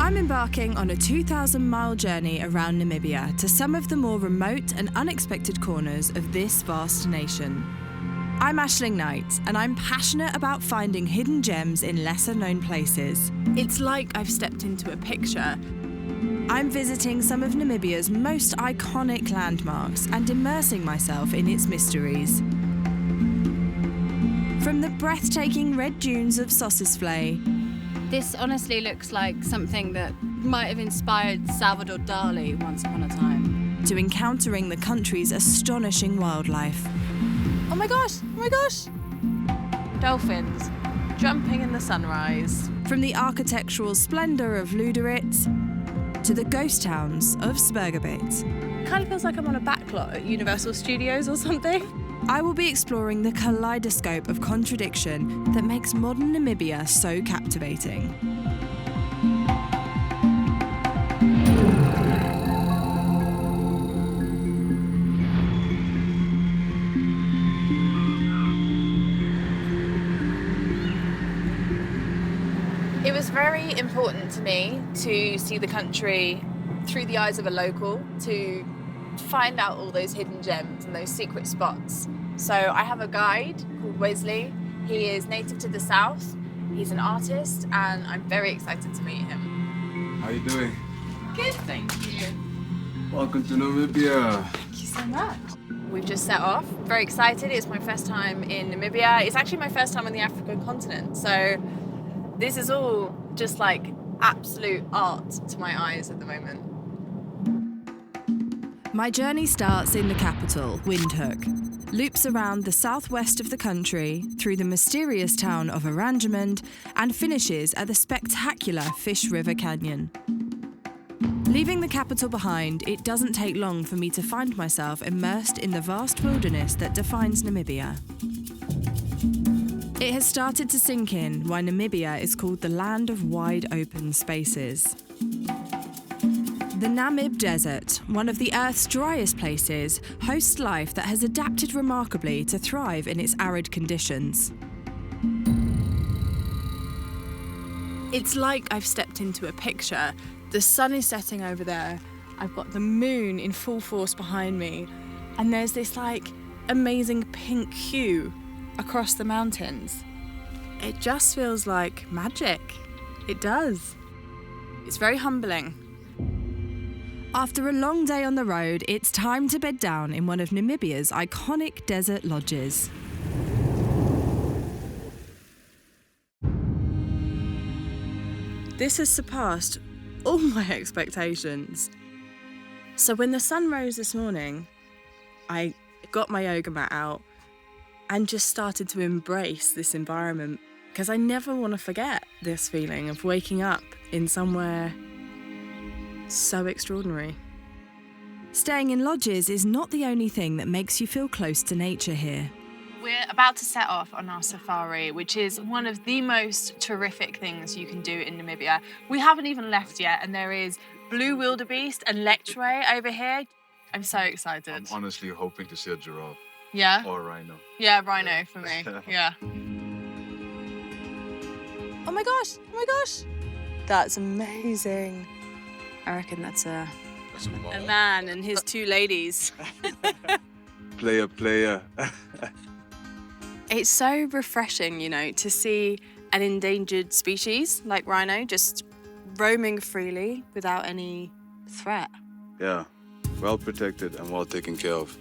I'm embarking on a 2,000-mile journey around Namibia to some of the more remote and unexpected corners of this vast nation. I'm Aisling Knight, and I'm passionate about finding hidden gems in lesser-known places. It's like I've stepped into a picture. I'm visiting some of Namibia's most iconic landmarks and immersing myself in its mysteries. From the breathtaking red dunes of Sossusvlei. This honestly looks like something that might have inspired Salvador Dali once upon a time. To encountering the country's astonishing wildlife. Oh my gosh! Oh my gosh! Dolphins jumping in the sunrise. From the architectural splendour of Luderitz to the ghost towns of Sperrgebiet. Kind of feels like I'm on a backlot at Universal Studios or something. I will be exploring the kaleidoscope of contradiction that makes modern Namibia so captivating. It was very important to me to see the country through the eyes of a local, to find out all those hidden gems and those secret spots. So I have a guide called Wesley. He is native to the south. He's an artist, and I'm very excited to meet him. How are you doing? Good, thank you. Welcome to Namibia. Thank you so much. We've just set off. Very excited. It's my first time in Namibia. It's actually my first time on the African continent. So this is all just like absolute art to my eyes at the moment. My journey starts in the capital, Windhoek, loops around the southwest of the country, through the mysterious town of Oranjemund, and finishes at the spectacular Fish River Canyon. Leaving the capital behind, it doesn't take long for me to find myself immersed in the vast wilderness that defines Namibia. It has started to sink in why Namibia is called the land of wide open spaces. The Namib Desert, one of the Earth's driest places, hosts life that has adapted remarkably to thrive in its arid conditions. It's like I've stepped into a picture. The sun is setting over there. I've got the moon in full force behind me. And there's this like amazing pink hue across the mountains. It just feels like magic. It does. It's very humbling. After a long day on the road, it's time to bed down in one of Namibia's iconic desert lodges. This has surpassed all my expectations. So when the sun rose this morning, I got my yoga mat out and just started to embrace this environment, because I never want to forget this feeling of waking up in somewhere so extraordinary. Staying in lodges is not the only thing that makes you feel close to nature here. We're about to set off on our safari, which is one of the most terrific things you can do in Namibia. We haven't even left yet, and there is blue wildebeest and lectray over here. I'm so excited. I'm honestly hoping to see a giraffe. Yeah? Or a rhino. Yeah, rhino for me. Yeah. Oh my gosh! Oh my gosh! That's amazing. I reckon that's a man and his two ladies. Player. It's so refreshing, you know, to see an endangered species like rhino just roaming freely without any threat. Yeah, well protected and well taken care of.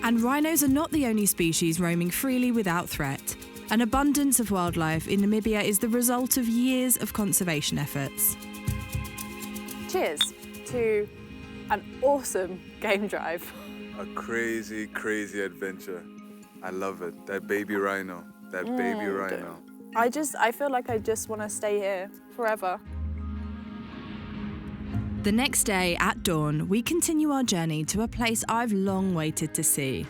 And rhinos are not the only species roaming freely without threat. An abundance of wildlife in Namibia is the result of years of conservation efforts. Cheers to an awesome game drive. A crazy adventure. I love it. That baby rhino. Baby rhino. I feel like I just want to stay here forever. The next day at dawn, we continue our journey to a place I've long waited to see.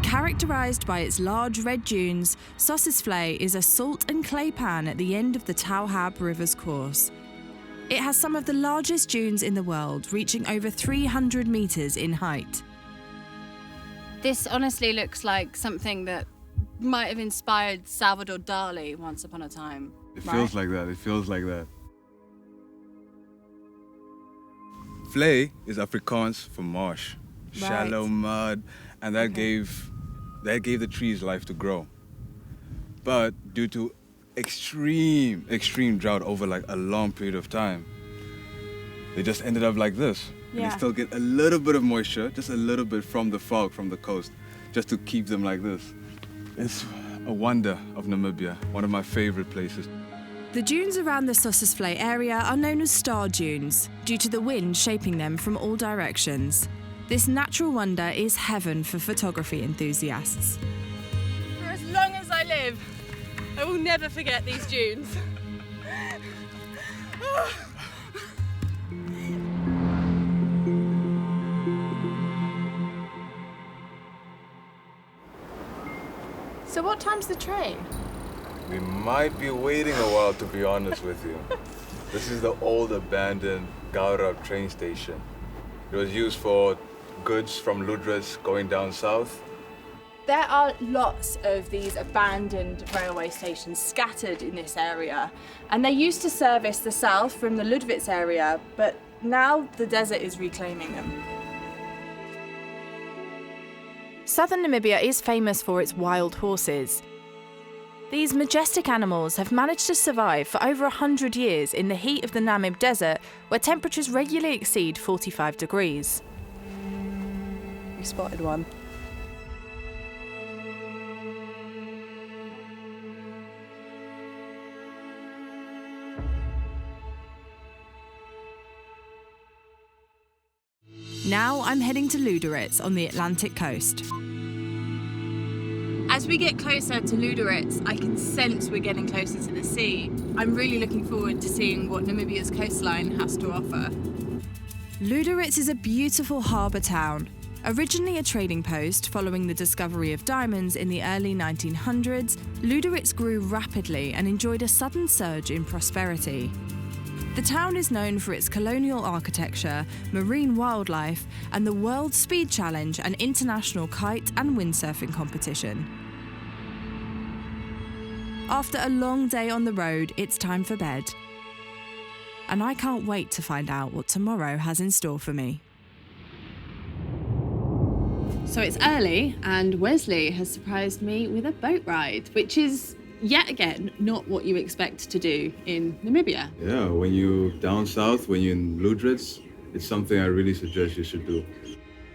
Characterised by its large red dunes, Sossusvlei is a salt and clay pan at the end of the Tauhab River's course. It has some of the largest dunes in the world, reaching over 300 metres in height. This honestly looks like something that might have inspired Salvador Dali once upon a time. It feels like that. It feels like that. Vlei is Afrikaans for marsh, shallow mud, and that gave the trees life to grow. But due to extreme drought over like a long period of time, they just ended up like this. And they still get a little bit of moisture, just a little bit from the fog, from the coast, just to keep them like this. It's a wonder of Namibia, one of my favorite places. The dunes around the Sossusvlei area are known as star dunes, due to the wind shaping them from all directions. This natural wonder is heaven for photography enthusiasts. For as long as I live, I will never forget these dunes. So what time's the train? We might be waiting a while, to be honest with you. This is the old abandoned Gaurab train station. It was used for goods from Luderitz going down south. There are lots of these abandoned railway stations scattered in this area, and they used to service the south from the Luderitz area, but now the desert is reclaiming them. Southern Namibia is famous for its wild horses. These majestic animals have managed to survive for over 100 years in the heat of the Namib Desert, where temperatures regularly exceed 45 degrees. We spotted one. Now I'm heading to Luderitz on the Atlantic coast. As we get closer to Luderitz, I can sense we're getting closer to the sea. I'm really looking forward to seeing what Namibia's coastline has to offer. Luderitz is a beautiful harbour town. Originally a trading post following the discovery of diamonds in the early 1900s, Luderitz grew rapidly and enjoyed a sudden surge in prosperity. The town is known for its colonial architecture, marine wildlife, and the World Speed Challenge, an international kite and windsurfing competition. After a long day on the road, it's time for bed. And I can't wait to find out what tomorrow has in store for me. So it's early, and Wesley has surprised me with a boat ride, which is, yet again, not what you expect to do in Namibia. Yeah, when you're down south, when you're in Luderitz, it's something I really suggest you should do.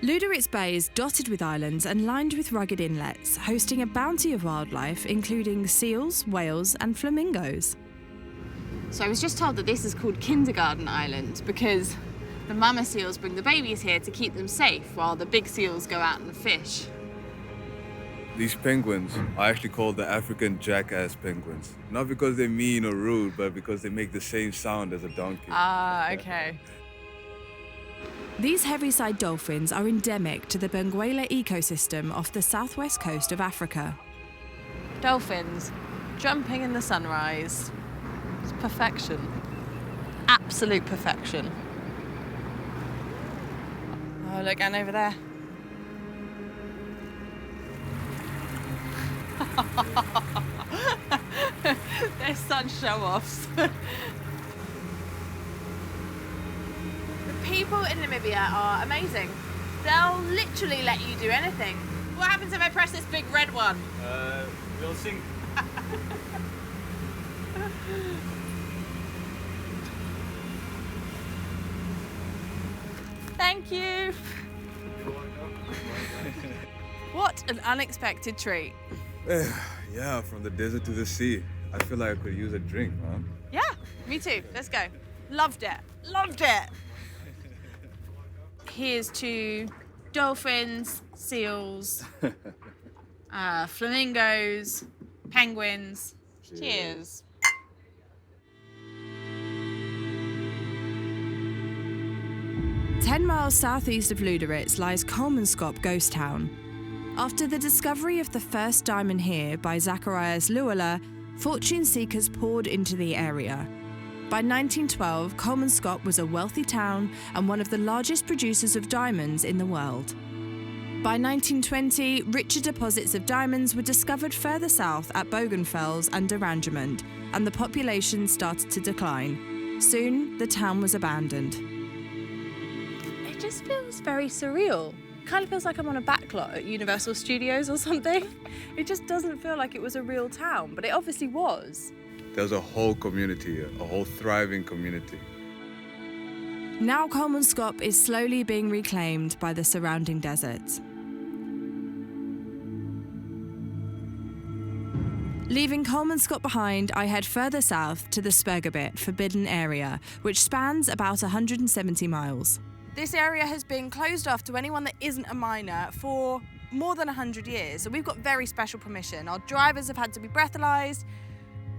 Luderitz Bay is dotted with islands and lined with rugged inlets, hosting a bounty of wildlife, including seals, whales, and flamingos. So I was just told that this is called Kindergarten Island because the mama seals bring the babies here to keep them safe while the big seals go out and fish. These penguins are actually called the African jackass penguins. Not because they're mean or rude, but because they make the same sound as a donkey. Ah, okay. These heaviside dolphins are endemic to the Benguela ecosystem off the southwest coast of Africa. Dolphins jumping in the sunrise. It's perfection. Absolute perfection. Oh, look, and over there. They're such show-offs. The people in Namibia are amazing. They'll literally let you do anything. What happens if I press this big red one? We'll sing. Thank you. What an unexpected treat. Yeah, from the desert to the sea. I feel like I could use a drink, man. Yeah, me too. Let's go. Loved it. Loved it. Here's to dolphins, seals, flamingos, penguins. Cheers. Ten miles southeast of Luderitz lies Kolmanskop ghost town. After the discovery of the first diamond here by Zacharias Luala, fortune seekers poured into the area. By 1912, Kolmanskop was a wealthy town and one of the largest producers of diamonds in the world. By 1920, richer deposits of diamonds were discovered further south at Bougainvels and Oranjemund, and the population started to decline. Soon, the town was abandoned. It just feels very surreal. Kind of feels like I'm on a backlot at Universal Studios or something. It just doesn't feel like it was a real town, but it obviously was. There's a whole community here, a whole thriving community. Now Kolmanskop is slowly being reclaimed by the surrounding desert. Leaving Kolmanskop behind, I head further south to the Sperrgebiet forbidden area, which spans about 170 miles. This area has been closed off to anyone that isn't a miner for more than 100 years. So we've got very special permission. Our drivers have had to be breathalyzed.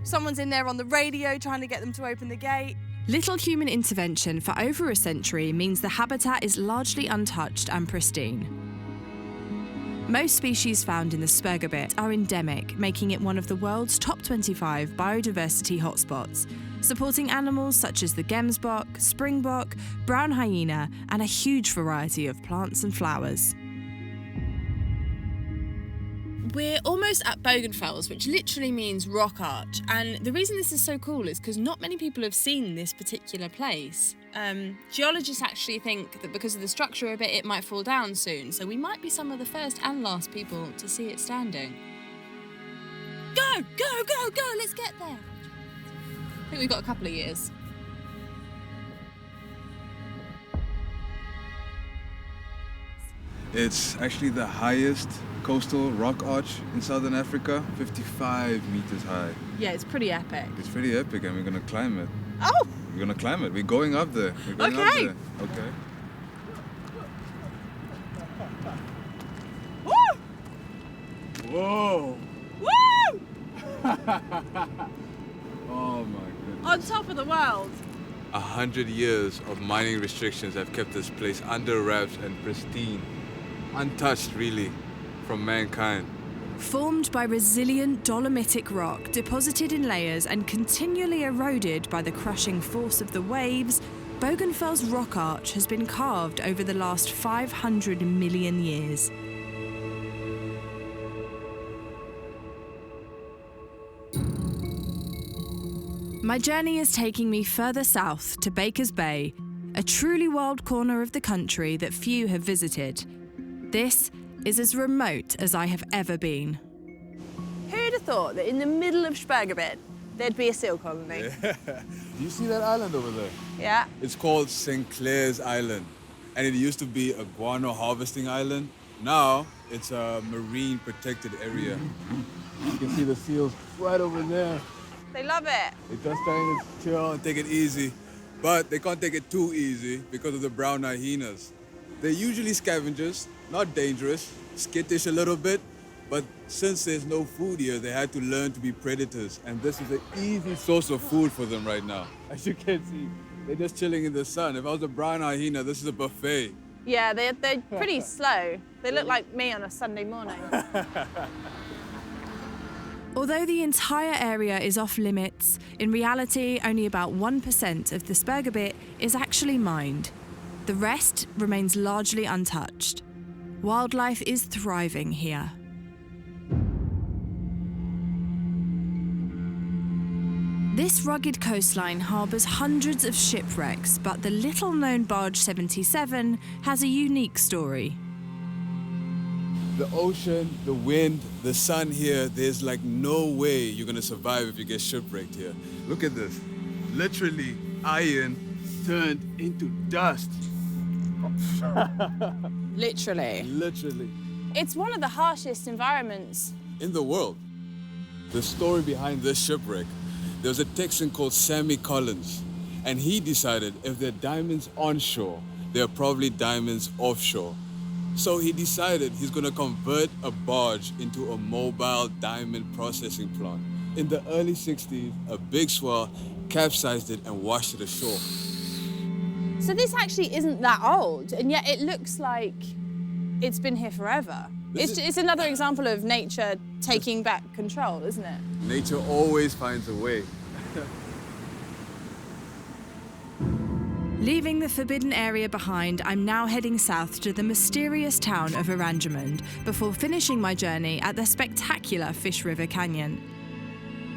Someone's in there on the radio trying to get them to open the gate. Little human intervention for over a century means the habitat is largely untouched and pristine. Most species found in the Sperrgebiet are endemic, making it one of the world's top 25 biodiversity hotspots, supporting animals such as the gemsbok, springbok, brown hyena, and a huge variety of plants and flowers. We're almost at Bougainvels, which literally means rock arch. And the reason this is so cool is because not many people have seen this particular place. Geologists actually think that because of the structure of it, it might fall down soon. So we might be some of the first and last people to see it standing. Go, go, go, go, let's get there. I think we've got a couple of years. It's actually the highest coastal rock arch in southern Africa, 55 meters high. Yeah, it's pretty epic. It's pretty epic, and we're gonna climb it. Oh! We're gonna climb it. We're going up there. We're going up Okay. there. Okay. Woo! Whoa! Woo! Oh my goodness. On top of the world. 100 years of mining restrictions have kept this place under wraps and pristine, untouched really, from mankind. Formed by resilient dolomitic rock deposited in layers and continually eroded by the crushing force of the waves, Bougainvels rock arch has been carved over the last 500 million years. My journey is taking me further south to Baker's Bay, a truly wild corner of the country that few have visited. This is as remote as I have ever been. Who'd have thought that in the middle of Sperrgebiet, there'd be a seal colony? Do you see that island over there? Yeah. It's called St. Clair's Island, and it used to be a guano harvesting island. Now it's a marine protected area. You can see the seals right over there. They love it. They're just trying to chill and take it easy, but they can't take it too easy because of the brown hyenas. They're usually scavengers, not dangerous, skittish a little bit, but since there's no food here, they had to learn to be predators, and this is an easy source of food for them right now. As you can see, they're just chilling in the sun. If I was a brown hyena, this is a buffet. Yeah, they're pretty slow. They look like me on a Sunday morning. Although the entire area is off limits, in reality only about 1% of the Sperrgebiet is actually mined. The rest remains largely untouched. Wildlife is thriving here. This rugged coastline harbours hundreds of shipwrecks, but the little-known Barge 77 has a unique story. The ocean, the wind, the sun here, there's like no way you're gonna survive if you get shipwrecked here. Look at this. Literally, iron turned into dust. Literally. Literally. It's one of the harshest environments. In the world. The story behind this shipwreck, there was a Texan called Sammy Collins, and he decided if there are diamonds onshore, there are probably diamonds offshore. So he decided he's gonna convert a barge into a mobile diamond processing plant. In the early 60s, a big swell capsized it and washed it ashore. So this actually isn't that old, and yet it looks like it's been here forever. It's another example of nature taking back control, isn't it? Nature always finds a way. Leaving the forbidden area behind, I'm now heading south to the mysterious town of Oranjemund before finishing my journey at the spectacular Fish River Canyon.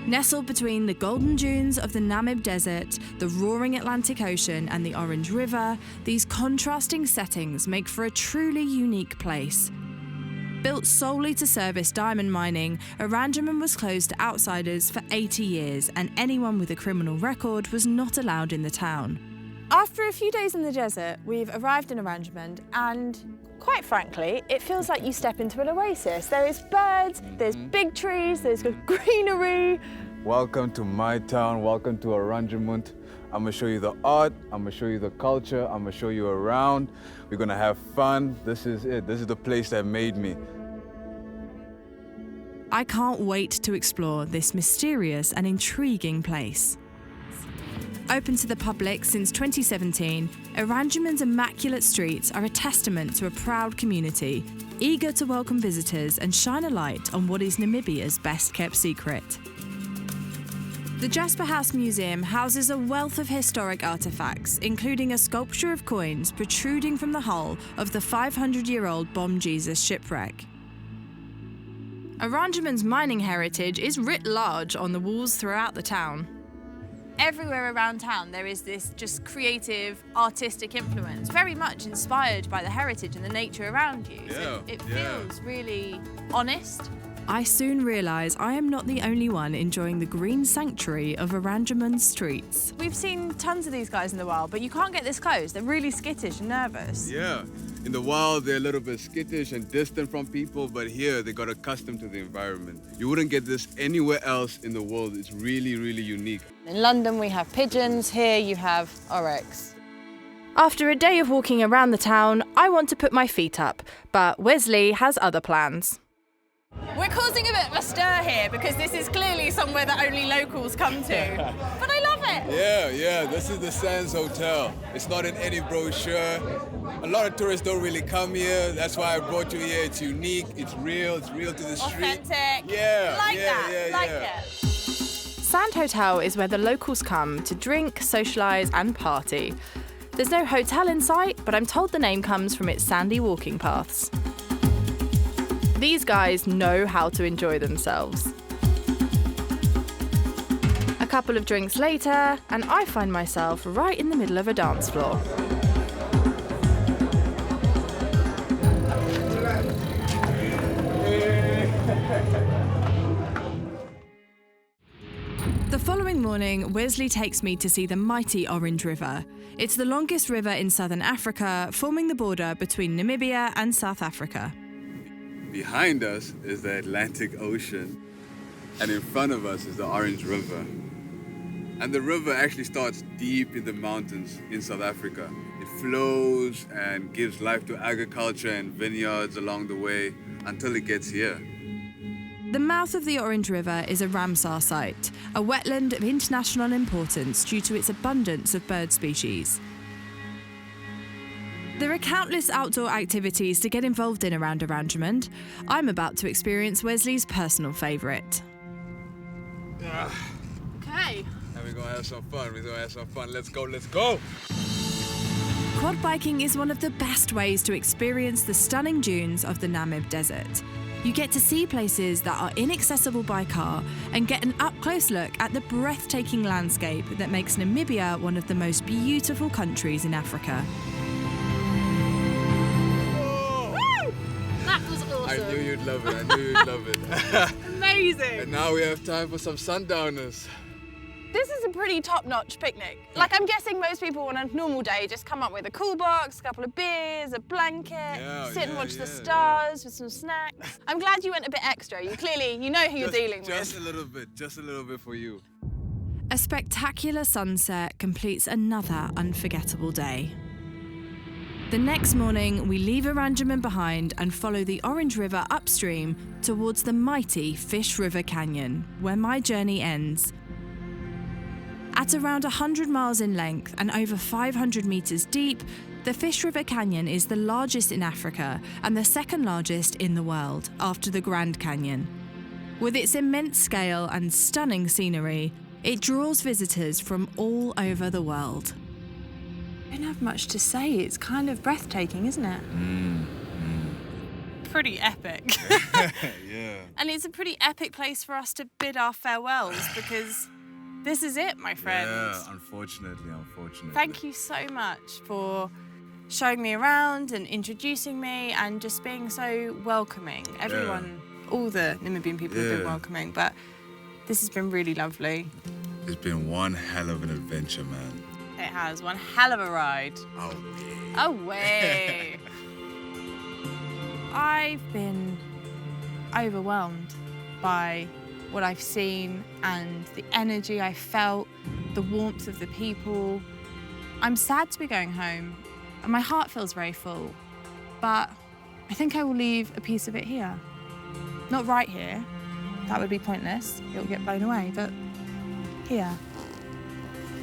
Nestled between the golden dunes of the Namib Desert, the roaring Atlantic Ocean and the Orange River, these contrasting settings make for a truly unique place. Built solely to service diamond mining, Oranjemund was closed to outsiders for 80 years and anyone with a criminal record was not allowed in the town. After a few days in the desert, we've arrived in Oranjemund and, quite frankly, it feels like you step into an oasis. There is birds, there's big trees, there's greenery. Welcome to my town, welcome to Oranjemund. I'm gonna show you the art, I'm gonna show you the culture, I'm gonna show you around. We're gonna have fun. This is it, this is the place that made me. I can't wait to explore this mysterious and intriguing place. Open to the public since 2017, Oranjemund's immaculate streets are a testament to a proud community, eager to welcome visitors and shine a light on what is Namibia's best-kept secret. The Jasper House Museum houses a wealth of historic artefacts, including a sculpture of coins protruding from the hull of the 500-year-old Bomb Jesus shipwreck. Oranjemund's mining heritage is writ large on the walls throughout the town. Everywhere around town there is this just creative, artistic influence, very much inspired by the heritage and the nature around you. So it feels really honest. I soon realise I am not the only one enjoying the green sanctuary of Oranjemund's streets. We've seen tons of these guys in the wild, but you can't get this close. They're really skittish and nervous. Yeah, in the wild they're a little bit skittish and distant from people, but here they got accustomed to the environment. You wouldn't get this anywhere else in the world. It's really, really unique. In London we have pigeons, here you have oryx. After a day of walking around the town, I want to put my feet up, but Wesley has other plans. We're causing a bit of a stir here because this is clearly somewhere that only locals come to. But I love it! Yeah, this is the Sands Hotel. It's not in any brochure. A lot of tourists don't really come here. That's why I brought you here. It's unique, it's real to the street. Authentic. Yeah, like yeah. it. Sand Hotel is where the locals come to drink, socialise and party. There's no hotel in sight, but I'm told the name comes from its sandy walking paths. These guys know how to enjoy themselves. A couple of drinks later, and I find myself right in the middle of a dance floor. The following morning, Wesley takes me to see the mighty Orange River. It's the longest river in southern Africa, forming the border between Namibia and South Africa. Behind us is the Atlantic Ocean, and in front of us is the Orange River. And the river actually starts deep in the mountains in South Africa. It flows and gives life to agriculture and vineyards along the way until it gets here. The mouth of the Orange River is a Ramsar site, a wetland of international importance due to its abundance of bird species. There are countless outdoor activities to get involved in around Oranjemund. I'm about to experience Wesley's personal favourite. Okay. And we're gonna have some fun. Let's go. Quad biking is one of the best ways to experience the stunning dunes of the Namib Desert. You get to see places that are inaccessible by car and get an up-close look at the breathtaking landscape that makes Namibia one of the most beautiful countries in Africa. That was awesome. I knew you'd love it. Amazing. And now we have time for some sundowners. This is a pretty top-notch picnic. Like, I'm guessing most people on a normal day just come up with a cool box, a couple of beers, a blanket, sit and watch the stars with some snacks. I'm glad you went a bit extra. You know who you're dealing with. Just a little bit for you. A spectacular sunset completes another unforgettable day. The next morning, we leave Oranjemund behind and follow the Orange River upstream towards the mighty Fish River Canyon, where my journey ends. At around 100 miles in length and over 500 metres deep, the Fish River Canyon is the largest in Africa and the second largest in the world, after the Grand Canyon. With its immense scale and stunning scenery, it draws visitors from all over the world. I don't have much to say. It's kind of breathtaking, isn't it? Pretty epic. Yeah. And it's a pretty epic place for us to bid our farewells because this is it, my friends. Yeah, unfortunately. Thank you so much for showing me around and introducing me and just being so welcoming. Everyone, all the Namibian people have been welcoming, but this has been really lovely. It's been one hell of an adventure, man. It has, one hell of a ride. Oh, Away. I've been overwhelmed by what I've seen and the energy I felt, the warmth of the people. I'm sad to be going home, and my heart feels very full, but I think I will leave a piece of it here. Not right here, that would be pointless, it'll get blown away, but here.